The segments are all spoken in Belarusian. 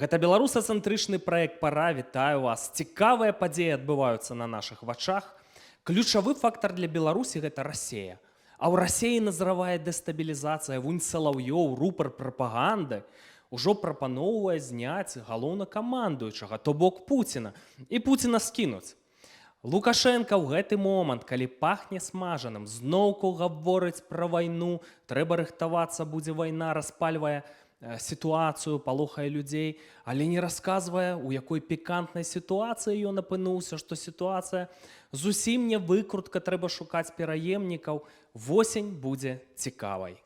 Гэта беларусацэнтрычны праект «Пара». Вітаю вас. Цікавыя падзеі адбываюцца на нашых вачах. Ключавы фактар для Беларусі – гэта Расія. А ў Расіі назравае дэстабілізацыя. Вунь Салаўёў, рупар прапаганды, ужо прапаноўвае зняць галоўнакамандуючага, то бок Пуціна. І Пуціна скінуць. Лукашенко ў гэты момант, калі пахне смажаным, зноўку гаворыць пра вайну, трэба рыхтавацца, будзе вайна, распальвае сітуацыю, палохае людзей, але не расказвае, у якой пікантнай сітуацыі ён апынуўся, што сітуацыя зусім не выкрутка, трэба шукаць пераемнікаў. Восень будзе цікавай.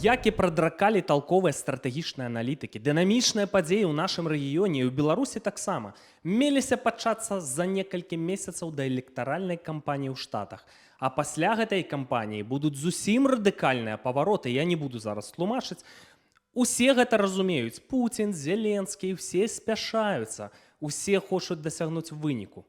Як і прадракалі талковыя стратэгічныя аналітыкі, дынамічныя падзеі ў нашым рэгіёне і ў Беларусі таксама меліся пачацца за некалькі месяцаў да электаральнай кампаніі ў Штатах. А пасля гэтай кампаніі будуць зусім радыкальныя павароты. Я не буду зараз тлумачыць. Усе гэта разумеюць. Пуцін, Зеленскі, усе спяшаюцца. Усе хочуць дасягнуць выніку.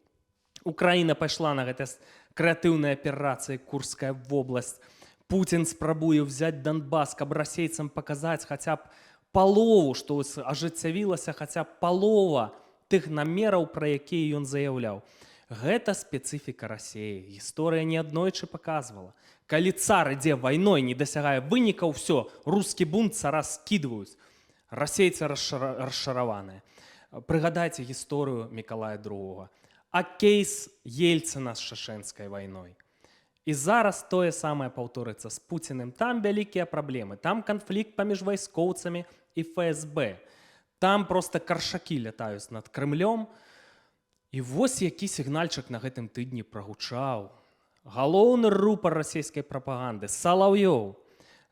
Украіна пайшла на гэтыя крэатыўныя аперацыі «Курская вобласць». Пуцін спрабуе ўзяць Донбас, каб расейцам паказаць хаця б палову, што ажыццявілася хаця б палова тых намераў, пра якія ён заяўляў. Гэта спецыфіка Расіі. Гісторыя неаднойчы паказвала. Калі цар ідзе вайной, не дасягае вынікаў, все, рускі бунт цара скідваюць. Расейцы расшараваныя. Прыгадайце гісторыю Мікалая II. А кейс Ельцына з чачэнскай вайной. І зараз тое самае паўторыцца з Пуціним. Там вялікія праблемы. Там канфлікт паміж вайскоўцамі і ФСБ. Там проста каршакі лятаюць над Крымлём. І вось які сігнальчык на гэтым тыдні прагучаў. Галоўны рупар расійскай прапаганды Салаўёў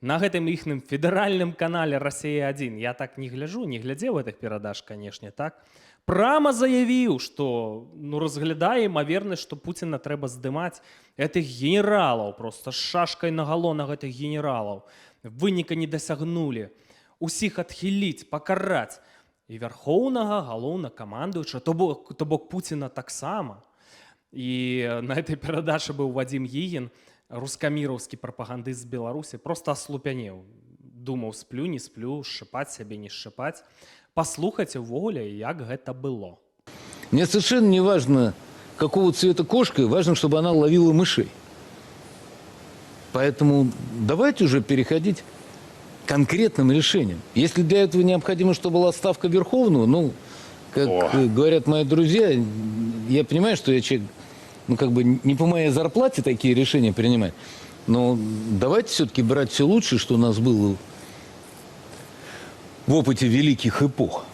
на гэтым іхным федэральным канале «Расія-1». Я так не гляджу, не глядзеў гэтых перадаж, канешне, так? Прама заявіў, што разглядае імавернасць, што Пуціна трэба здымаць гэтых генералаў, проста з шашкай нагало на гэтых генералаў. Выніка не дасягнулі. Усіх адхіліць, пакараць. І вярхоўнага галоўнакамандуючага, то бок Пуціна таксама. І на этой перадачы быў Вадзім Гігін, рускаміраўскі прапагандыст з Беларусі, проста аслупянеў. Думаў, сплю, не сплю, шчыпаць сябе, не шчыпаць. Паслухайце ўвогуле, як гэта было. Мне совершенно не важно, какого цвета кошка, важно, чтобы она ловила мышей. Поэтому давайте уже переходить к конкретным решениям. Если для этого необходимо, чтобы была ставка Верховного, как говорят мои друзья, я понимаю, что я человек, не по моей зарплате такие решения принимать, но давайте все-таки брать все лучшее, что у нас было в опыте великих эпох,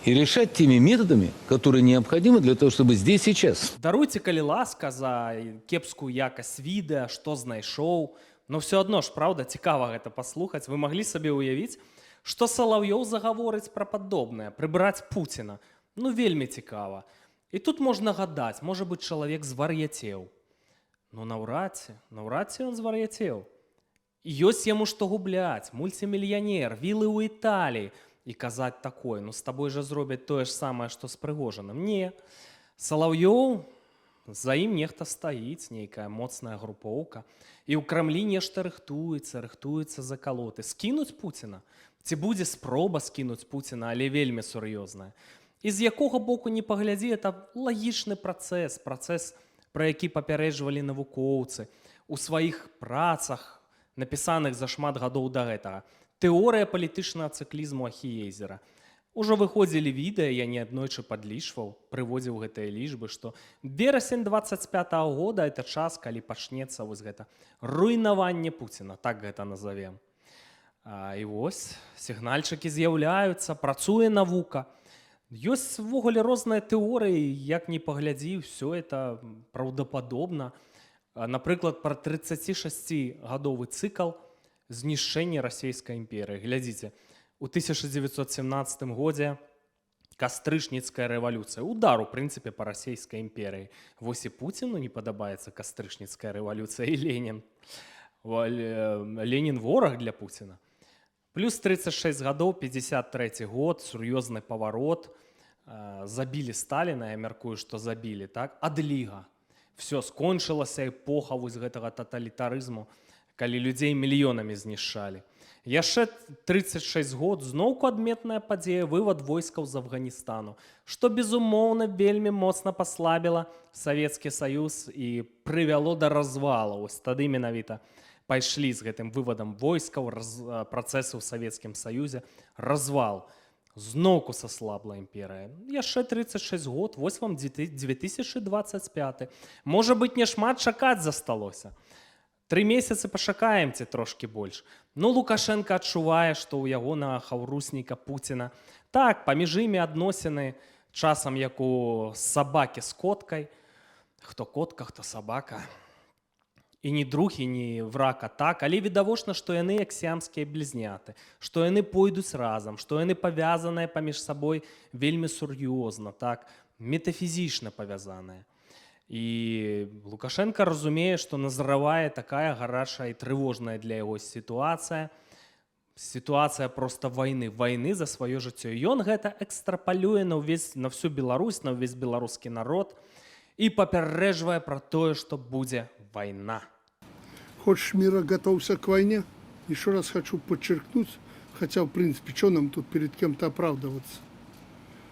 и решать теми методами, которые необходимы для того, чтобы здесь сейчас. Даруйце, калі ласка, за кепскую якасць відэа, што знайшоў. Но все адно ж, правда, цікава гэта паслухаць. Вы маглі сабе ўявіць, што Салаўёў загаворыць пра падобнае, прыбраць Пуціна. Вельмі цікава. І тут можна гадаць, можа быць, чалавек звар'яцеў. Наўрад ці ён звар'яцеў. Ёсць яму што губляць, мульцімільянер, вілы ў Італіі. І казаць такое, з табой жа зробяць тое ж самае, што з Прыгожыным. Не. Салаўёў, за ім нехта стаіць, нейкая моцная групоўка. І ў Крамлі нешта рыхтуецца закалоты. Скінуць Пуціна? Ці будзе спроба скінуць Пуціна, але вельмі сур'ёзная. І з якога боку не паглядзі, это лагічны працэс, пра які папярэджвалі навукоўцы у сваіх працах, напісаных за шмат гадоў да гэтага. Тэорыя палітычнага цыклізму Ахіезера. Ужо выходзілі відэа, я неаднойчы падлічваў, прыводзіў гэтыя лічбы, што верасень 25-го года – это час, калі пачнецца вось гэта руйнаванне Пуціна, так гэта назовем. І вось сігнальчыкі з'яўляюцца, працуе навука. Ёсць увогуле розныя тэорыі, як не паглядзі, ўсё это праўдападобна. Напрыклад, пра 36-гадовы цыкл знішчэння расійскай імперыі. Глядзіце, у 1917 годзе кастрычніцкая рэвалюцыя. Удар, у прынцыпе, па расійскай імперыі. Вось і Пуціну не падабаецца кастрычніцкая рэвалюцыя і Ленін. Ленін вораг для Пуціна. Плюс 36 гадоў, 53 год, сур'ёзны паварот. Забілі Сталіна, я мяркую, што забілі, так? Адліга. Все, скончылася эпоха вось гэтага таталітарызму, калі людзей мільёнамі знішчалі. Яшчэ 36 год зноўку адметная падзея вывад войскаў з Афганістану, што безумоўна вельмі моцна паслабіла Савецкі Саюз і прывяло да развалу. Вось тады менавіта пайшлі з гэтым вывадам войскаў, працэсы ў Савецкім Саюзе, развал. Зноўку саслабла імперыя. Яшчэ 36 год, вось вам 2025. Можа быць, не шмат чакаць засталося. 3 месяцы пашакаем ці трошкі больш. Ну, Лукашенко адчувае, што ў яго на хаўрусніка Пуціна. Так, паміж імі адносіны часам як у сабакі з коткай. Хто котка, хто сабака. І ні друг, і ні враг, а так. Але відавочна, што яны як сіамскія блізняты, што яны пойдуць разам, што яны павязаныя паміж сабой вельмі сур'ёзна, так, метафізічна павязаныя. І Лукашенко разумее, што назравае такая гарачая і трывожная для яго сітуацыя. Сітуацыя проста вайны. Вайны за сваё жыццё. Ён гэта экстрапалюе на всю Беларусь, на ўвесь беларускі народ і папярэджвае пра тое, што будзе вайна. Хочешь мира, готовься к войне. Еще раз хочу подчеркнуть, хотя, в принципе, что нам тут перед кем-то оправдываться,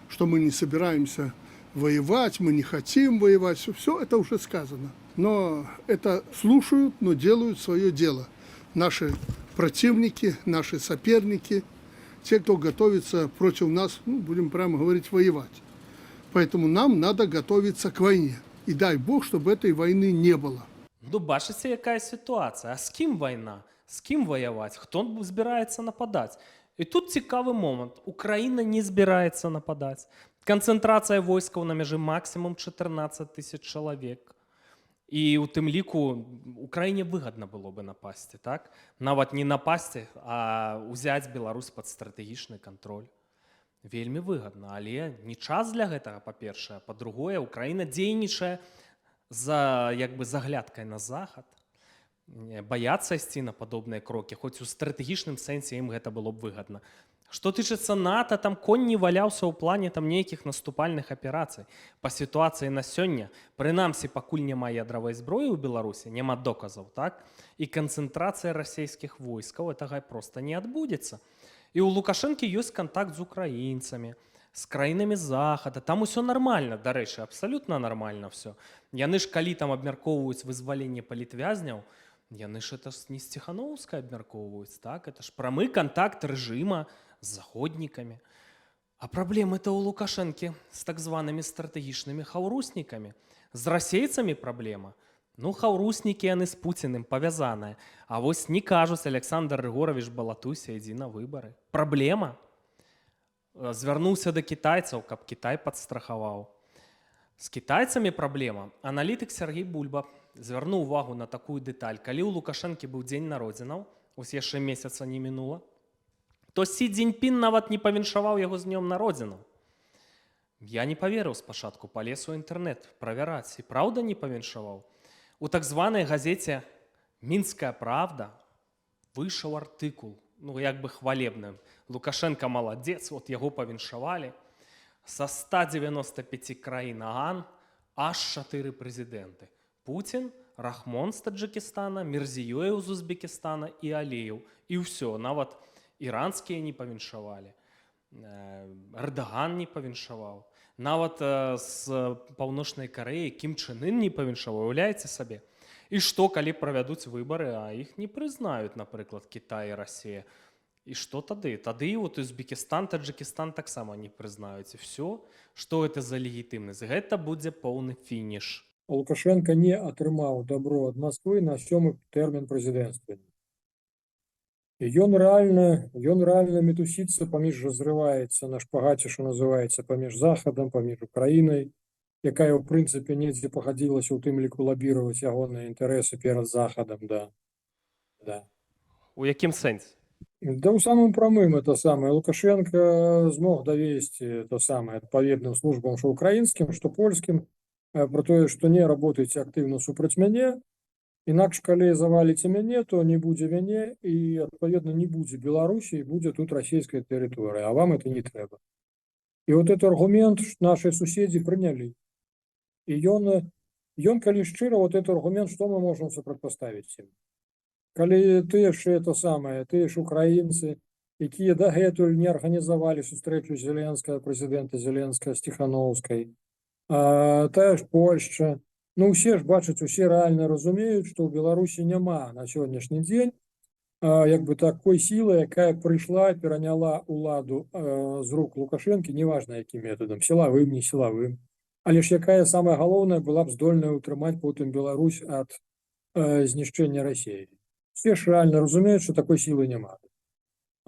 что мы не собираемся воевать, мы не хотим воевать, все это уже сказано. Но это слушают, но делают свое дело. Наши противники, наши соперники, те, кто готовится против нас, ну, будем прямо говорить, воевать. Поэтому нам надо готовиться к войне. И дай Бог, чтобы этой войны не было. Ну, бачыце, якая сітуацыя. А з кім вайна? З кім ваяваць? Хто збіраецца нападаць? І тут цікавы момант. Украіна не збіраецца нападаць. Канцэнтрацыя войскаў на мяжы максімум 14 000 чалавек. І ў тым ліку Украіне выгадна было бы напасці, так? Нават не напасці, а ўзяць Беларусь пад стратэгічны кантроль. Вельмі выгадна, але не час для гэтага, па-першае. Па-другое, Украіна дзейнічае за заглядкай на захад, баяцца ісці на падобныя крокі, хоць у стратэгічным сэнсе ім гэта было б выгадна. Што тычыцца НАТО, там конь не валяўся ў плане там нейкіх наступальных аперацый. Па сітуацыі на сёння, прынамсі, пакуль няма ядравай зброі ў Беларусі, няма доказаў, так? І канцэнтрацыя расійскіх войскаў гэтага проста не адбудзецца. І ў Лукашэнкі ёсць кантакт з украінцамі, з краінамі захада, там усё нармальна, дарэчы, абсалютна нармальна все. Яны ж калі там абмяркоўваюць вызваленне палітвязняў, яны ж это не з Ціханоўскай абмяркоўваюць, так? Это ж прамы кантакт рэжыма з заходнікамі. А праблемы-то ў Лукашэнкі з так званымі стратэгічнымі хаўруснікамі. З расейцамі праблема. Ну, хаўруснікі яны з Пуціным павязаныя. А вось не кажуць, Александр Рыгорович, балатуйся, ідзі на выбары. Праблема. Звярнуўся да кітайцаў, каб Кітай падстрахаваў. З кітайцамі праблема. Аналітык Сергей Бульба звярнуў увагу на такую дэталь. Калі ў Лукашэнкі быў дзень народзінаў, ось яшчэ месяца не мінула, то Сі Цзіньпін нават не павіншаваў яго з днём народзінаў. Я не паверыў спачатку, палез у інтэрнэт правяраць, і праўда не павіншаваў. У так званай газеце «Мінская правда» выйшаў артыкул, ну, як бы хвалебным. Лукашенко маладзец, вот яго павіншавалі. Са 195 краін ААН аж 4 прэзідэнты. Пуцін, Рахмон з Таджикістана, Мірзіёєў з Узбекістана і Алеєў. І ўсё, нават іранскія не павіншавалі. Эрдаган не павіншаваў. Нават з Паўночнай Карэі Кім Чен Ын не павіншаваў, уяўляеце сабе. І што, калі правядуць выбары, а іх не прызнаюць, напрыклад, Кітай і Расія. І што тады? Тады вот Узбекістан, Таджикістан таксама не прызнаюць. І все, што гэта за легітымнасць? Гэта будзе поўны фініш. Лукашенко не атрымаў дабро ад Масквы на 7-й тэрмін прэзідэнцтва. І ён рэальна мітусіцца паміж, разрываецца на шпагаце, што называецца, паміж Захадам, паміж Украінай, якая, ў прынцыпе, недзе пагадзілася ў тым ліку лабіраваць ягоныя інтарэсы перад Захадам, да. У якім сэнсе? Да ў самым прамым это самае. Лукашенко змог давесці то самае адпаведным службам, што украінскім, што польскім, про тое, што не работаеце актыўна супраць мяне, інакш, калі заваліце мяне, то не будзе мяне, і, адпаведна, не будзе Беларусі, і будзе тут расійская тэрыторыя, а вам это не трэба. І вот этот аргумент наши суседзі прынялі. І ён, калі шчыра, вот этот аргумент, што мы можам супрацьпаставіць ім? Калі тыя ж это самае, тыя ж украінцы, якія дагэтуль не арганізавалі сустрэчу Зеленскага, прэзідэнта Зеленскага з Ціханаўскай, тая ж Польшча, ну усе ж бачаць, усе рэальна разумеюць, што ў Беларусі няма на сённяшні дзень як бы такой сілы, якая прыйшла, пераняла ўладу з рук Лукашэнкі, неважна якім метадам, сілавым, не сілавым, але ж якая самая галоўная была б здольная ўтрымаць потым Беларусь ад знішчэння Расіі. Все ж рэальна разумеюць, што такой сілы няма.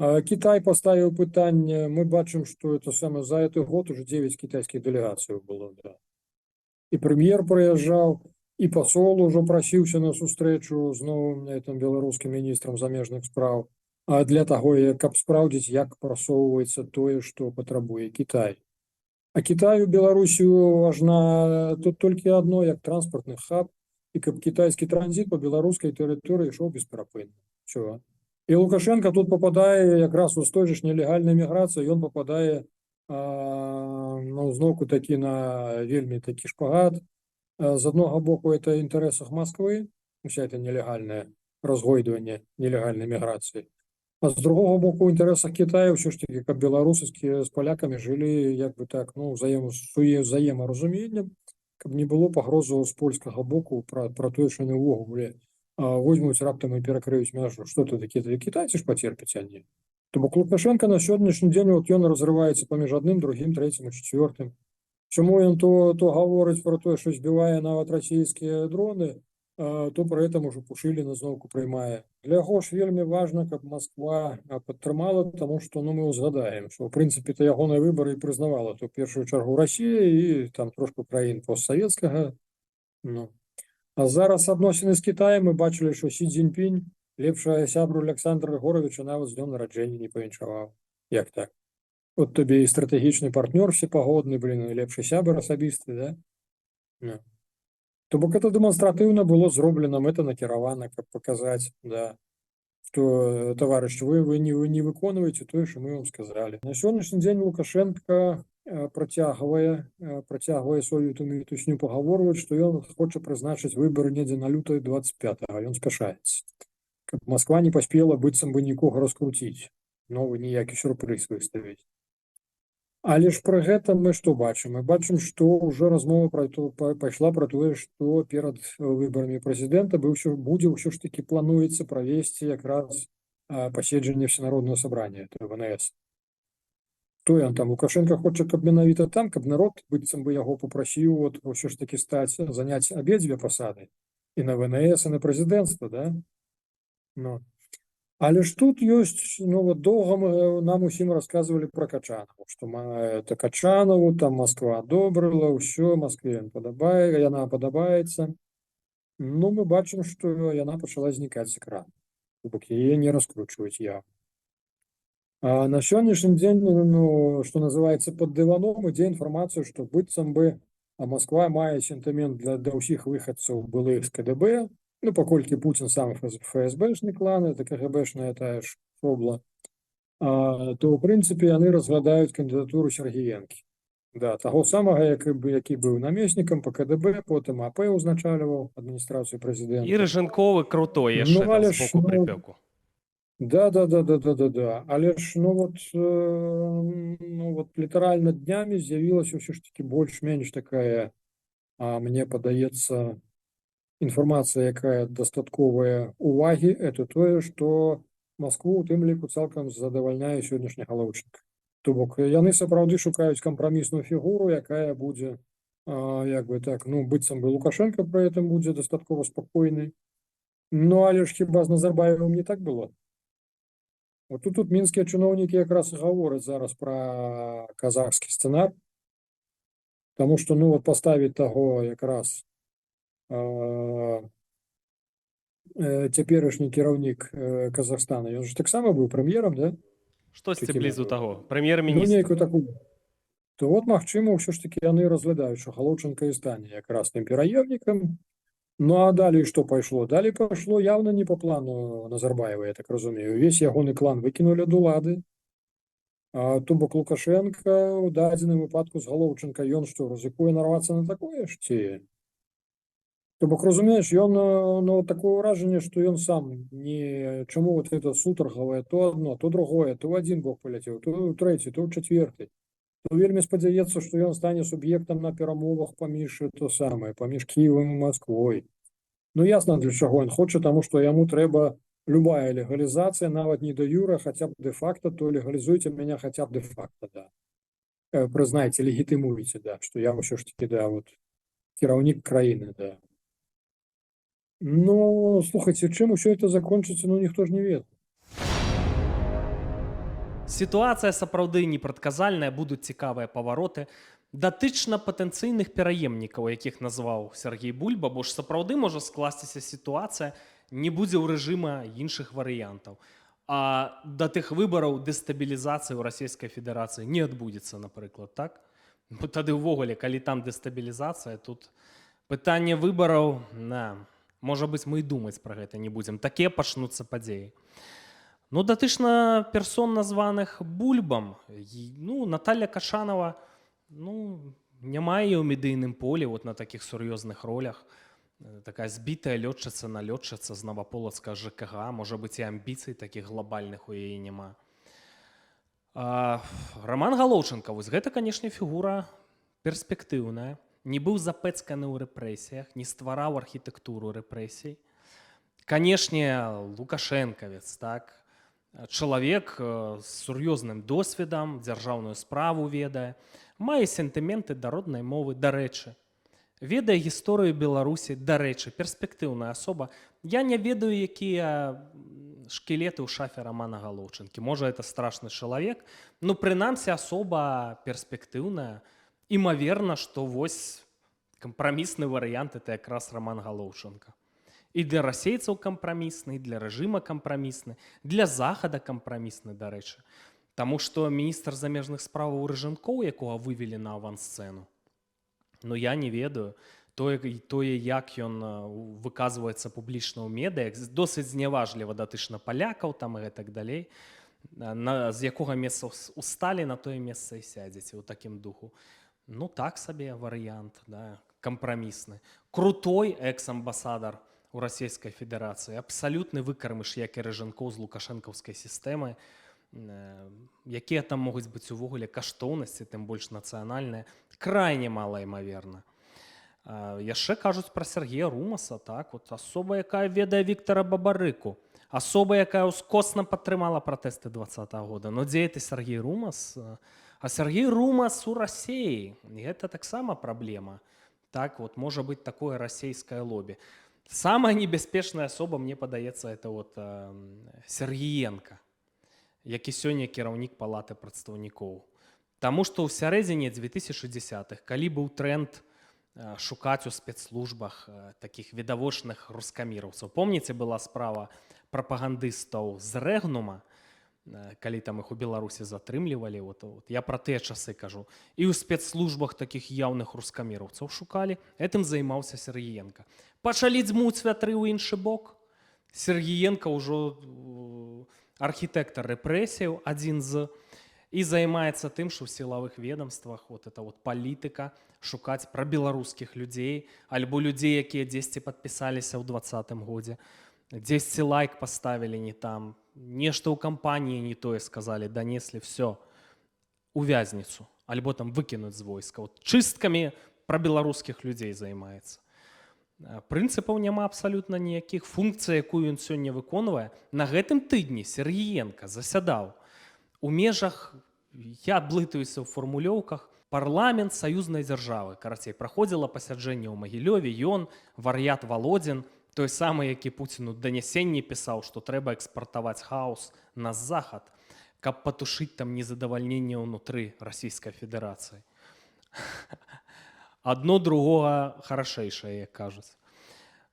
Кітай паставіў пытанне, мы бачым, што это самае за гэты год уже 9 кітайскіх дэлегацыяў было. Да. І прэм'ер прыязджаў, і пасол ужо прасіўся на сустрэчу з новым беларускім міністрам замежных спраў, для таго, каб спраўдзіць, як прасоўваецца тое, што патрабуе Кітай. А Кітаю Беларусію важна тут толькі адно, як транспартны хаб, і каб кітайскі транзіт па беларускай тэрыторыі ішоў бесперапынна. Все. І Лукашенко тут попадае якраз у той же ж нелегальнай міграцыі, ён попадае зноўку такі на вельмі такі шпагат. З аднаго боку, это інтарэсах Москвы, уся это нелегальнае разгойдванне нелегальнай міграцыі. А з другого боку, у інтарэсах Китаю ўсё ж таки, каб беларусы з палякамі жылі як бы так, взаемаразуменнем, каб не было пагрозаў з польскага боку пра тое, што яны ўвогуле возьмуць раптам і перакрыюць мяжу. Што тут кітайцы ж пацерпяць, а не. То бок Лукашенко на сённяшні дзень ён разрываецца паміж адным, другім, трэцім і чацвёртым. Чому ён то гаворыць про тое, што збівае нават расійскія дроны, то пры гэтым ужо Пушыліна зноўку прыймае. Для яго ж вельмі важна, каб Москва падтрымала, таму што мы узгадаем, што ў прынцыпе то ягоныя выбары і прызнавала то ў першую чаргу Расія і там трошку краін постсавецкага. А зараз адносіны з Кітаем мы бачылі, што Сі Цзіньпінь лепшая сябру Александра Григоровича нават з днём нараджэння не павіншаваў. Як так? От тобі і стратэгічны партнёр всепагодны, лепшы сябар асабісты, да? То бок это дэманстратыўна было зроблена, мэта накіравана, каб паказаць, да, што, таварыш, вы не выконваеце тое, што мы вам сказалі. На сённяшні дзень Лукашенко працягвае сваю мітусню пагаворваць, што ён хоча прызначыць выбары недзе на лютай 25-го, ён спяшаецца. Каб Москва не паспела быццам бы нікога раскруціць, новы ніякі сюрпрыз выставіць. Але ж пры гэтым мы што бачым? Мы бачым, што ўжо размова пайшла пра тое, што перад выбарамі прэзідэнта будзе ўсё ж такі плануецца правесці якраз паседжанне всенароднага сабрання, то ВНС. То ён там, Лукашенко хоча, каб менавіта там, каб народ быццам бы яго попрасіў ўсё ж такі заняць абедзве пасады. І на ВНС, і на прэзідэнцтва, да? Але ж тут ёсць, доўга нам усім расказвалі пра Качанову, што Качанову там Москва адобрыла, ўсё, Москве яна падабаецца. Мы бачым, што яна пачала знікаць з экрану, бок яе не раскручваюць явно. А на сённяшні дзень, што называецца, пад дываном ідзе інфармацыя, што быццам бы Москва мае сентымент для ўсіх выхадцаў былых з КДБ, паколькі Путін сам ФСБшны клан, это КГБшная тая ж шобла, то, ў прынцыпе, яны разглядаюць кандыдатуру Сергіенкі. Да, таго самага, які быў намеснікам па КДБ, потым АП узначальваў адміністрацыю прэзідэнта. І Рыжэнковы крутой яшчэ там з боку прыпёку. Да. Але ж, літаральна днямі з'явілася ўсё ж такі больш-менш такая, мне падаецца, інфармацыя, якая дастатковая увагі, это тое, што Москву у тым ліку цалкам задавальняе сённяшні галоўчык. То бок яны сапраўды шукаюць кампрамісную фігуру, якая будзе, быццам бы Лукашенко пры гэтым будзе дастаткова спакойны. Але ж хіба з Назарбаевым не так было? Тут мінскія чыноўнікі якраз і гавораць зараз пра казахскі сцэнар, таму што паставіць таго якраз цяперашні кіраўнік Казахстана, ён ж таксама быў прэм'ерам, да? Штосьці блізу таго, прэм'ер-міністр. То магчыма, ўсё ж такі яны разглядаюць, што Галоўченка і стане якраз тым пераемнікам. А далей што пайшло? Далей пайшло явна не па плану Назарбаева, я так разумею. Увесь ягоны клан выкінулі ад улады. То бок Лукашенка ў дадзеным выпадку з Галоўченка, ён што, рызыкуе нарвацца на такое ж ці? То бок разумееш, ён ну, такое ўражанне, што ён сам не чаму вот это сутаргавае то одно, то другое, то ў адзін бок паляцеў, то ў трэці, то ў чацвёрты. То вельмі спадзяецца, што ён стане суб'ектам на перамовах паміж то самае, паміж Кіевам і Масквой. Ну ясна, для чаго ён хоча, таму што яму трэба любая легалізацыя, нават не да юра, хаця б де-факта, то легалізуйце мяне хаця б де-факта, да. Прызнайце, легітымуеце, да, што я ўсё ж таки, да, вот, кіраўнік краіны, да. Ну, слухайце, чым усё это закончыцца, ну ніхто ж не ведае. Сітуацыя сапраўды непрадказальная, будуць цікавыя павароты датычна патэнцыйных пераемнікаў, якіх назваў Сергей Бульба, бо ж сапраўды можа скласціся сітуацыя, не будзе ў рэжыма іншых варыянтаў. А да тых выбараў дэстабілізацыі ў Расійскай Федэрацыі не адбудзецца, напрыклад, так? Бо тады ўвогуле, калі там дэстабілізацыя, тут пытанне выбараў, можа быць, мы і думаць пра гэта не будзем. Такія пачнуцца падзеі. Ну, датычна персон, названых Бульбам, ну, Наталья Кашанова, ну, няма яе ў медыйным полі, вот на такіх сур'ёзных ролях. Такая збітая лётчыца з Новаполацкага ЖКГ, можа быць, і амбіцый такіх глобальных у яе няма. Роман Галоўчынка, вось гэта, канешне, фігура перспектыўная. Не быў запэцканы ў рэпрэсіях, не ствараў архітэктуру рэпрэсій. Канешне, Лукашэнкавец, так? Чалавек з сур'ёзным досведам, дзяржаўную справу ведае, мае сентыменты да роднай мовы, дарэчы. Ведае гісторыю Беларусі, дарэчы, перспектыўная асоба. Я не ведаю, якія шкілеты ў шафе Романа Галоўчынкі. Можа, это страшны чалавек, но прынамсі асоба перспектыўная. Імаверна, што вось кампрамісны варыянт это якраз Роман Галоўчынка. І для расейцаў кампрамісны, і для рэжыма кампрамісны, для захада кампрамісны, дарэчы. Таму што міністр замежных справаў Рыжанкоў, якога вывелі на авансцэну, ну я не ведаю, тое, як ён выказваецца публічна ў медыях, досыць зняважліва датычна палякаў там і гэтак далей, з якога месца усталі, на тое месца і сядзеце ў такім духу. Ну, так сабе варыянт, да, кампрамісны. Крутой экс-амбасадар у Расійскай Федэрацыі, абсалютны выкармыш, як і Рыжанкоў з лукашэнкаўскай сістэмы. Якія там могуць быць увогуле каштоўнасці, тым больш нацыянальныя, крайне малаімаверна. Яшчэ кажуць пра Сергея Румаса, так, вот асоба, якая ведае Віктара Бабарыку, асоба, якая ўскосна падтрымала пратэсты 2020 года. Ну, дзе это Сергей Румас? А Сергей Румас у Расіі, гэта таксама праблема. Так, вот, можа быць такое расійскае лобі. Самая небяспечная асоба, мне падаецца, это вот Сергіенка, які сёння кіраўнік палаты прадстаўнікоў. Таму што ў сярэдзіне 2010-х, калі быў тренд шукаць у спецслужбах такіх відавочных рускаміраўцаў. Помніце, была справа прапагандыстаў з Рэгнума, калі там іх у Беларусі затрымлівалі, я пра тыя часы кажу. І ў спецслужбах такіх яўных рускаміраўцаў шукалі, гэтым займаўся Сергіенка. Пачалі дзьмуць вятры ў іншы бок. Сергіенка ўжо архітэктар рэпрэсіяў, адзін з, і займаецца тым, што ў сілавых ведомствах эта палітыка шукаць пра беларускіх людзей, альбо людзей, якія дзесьці падпісаліся ў 2020 годзе. Дзесьці лайк паставілі не там, нешта ў кампаніі не тое сказалі, данеслі все у вязніцу, альбо там выкінуць з войска. Чысткамі пра беларускіх людзей займаецца. Прынцыпаў няма абсалютна ніякіх. Функцыя, якую ён сёння выконвае, на гэтым тыдні Сергіенка засядаў у межах, я блытаюся ў фармулёўках, парламент саюзнай дзяржавы. Карацей, праходзіла пасяджэнне ў Магілёве, ён, вар'ят Володзін, той самы, які Пуціну данясенні пісаў, што трэба экспартаваць хаос на захад, каб патушыць там незадавальненне ўнутры Расійскай Федэрацыі. Одно другого хорошейшее, як кажуць.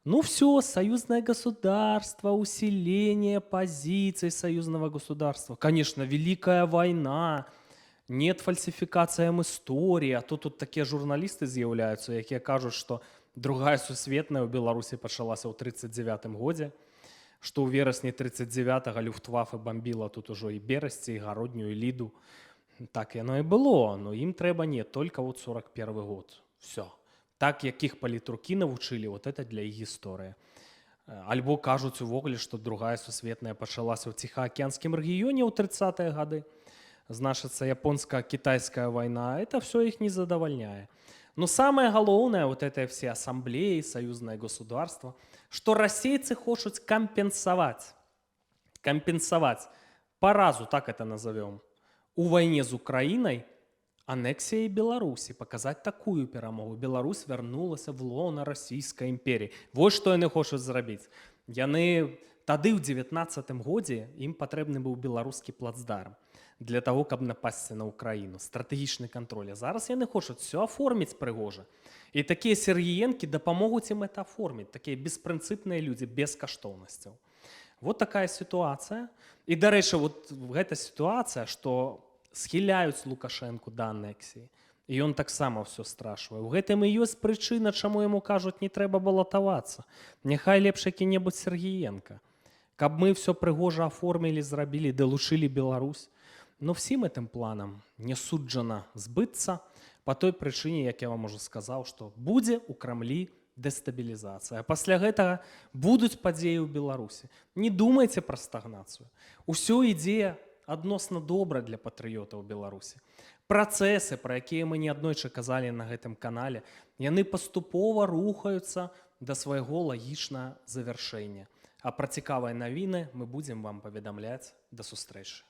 Ну все, союзное государство, усиление позиций союзного государства. Конечно, великая война, нет фальсификациям истории, а то тут такие журналисты з'яўляюцца, якія кажуць, што другая сусветная ў Беларусі пачалася ў 1939 годзе, што ў верасні 1939-го Люфтваффе бомбіла тут ужо і Берасці, і Гародню, і Ліду. Так яно і было, но ім трэба не, только 41 год. Все. Так, якіх палітрукі навучылі, вот это для іх гісторыя. Альбо кажуць увогуле, што другая сусветная пачалася ў Ціхаакіянскім рэгіёне ў 30-е гады. Значыцца, японска-кітайская вайна, это все их не задовольняе. Но самое главное, вот это все ассамблеи, союзное государство, что российцы хочут компенсовать поразу, так это назовем, у войне с Украиной аннексией Беларуси, показать такую перамогу. Беларусь вернулась в лоно Российской империи. Вот что они хочуць зрабіць. Яны тады ў 19-м годзе ім патрэбны быў беларускі плацдарм для того, каб напасці на Украіну, стратэгічны кантроль. А зараз яны хочуць все оформіць прыгожа. І такія Сергіенкі дапамогуць ім это оформіць, такія беспрынцыпныя людзі, без каштоўнасцяў. Вот такая ситуация. И, дарэчы, вот эта ситуация, что схиляюць Лукашенку да аннексіі. І ён таксама ўсё страшвае. У гэтым і ёсць прычына, чаму яму кажуць, не трэба балатавацца. Няхай лепш які-небудзь Сергіенка. Каб мы все прыгожа аформілі, зрабілі, далучылі Беларусь. Но всім гэтым планам не суджана збыцца по той прычыне, як я вам уже сказаў, што будзе ў Крамлі дэстабілізацыя. А пасля гэтага будуць падзеі ў Беларусі. Не думайце пра стагнацыю. Усё ідзе адносна добра для патрыётаў Беларусі. Працэсы, пра якія мы неаднойчы казалі на гэтым канале, яны паступова рухаюцца да свайго лагічнага завяршэння. А пра цікавыя навіны мы будзем вам паведамляць. Да сустрэчы.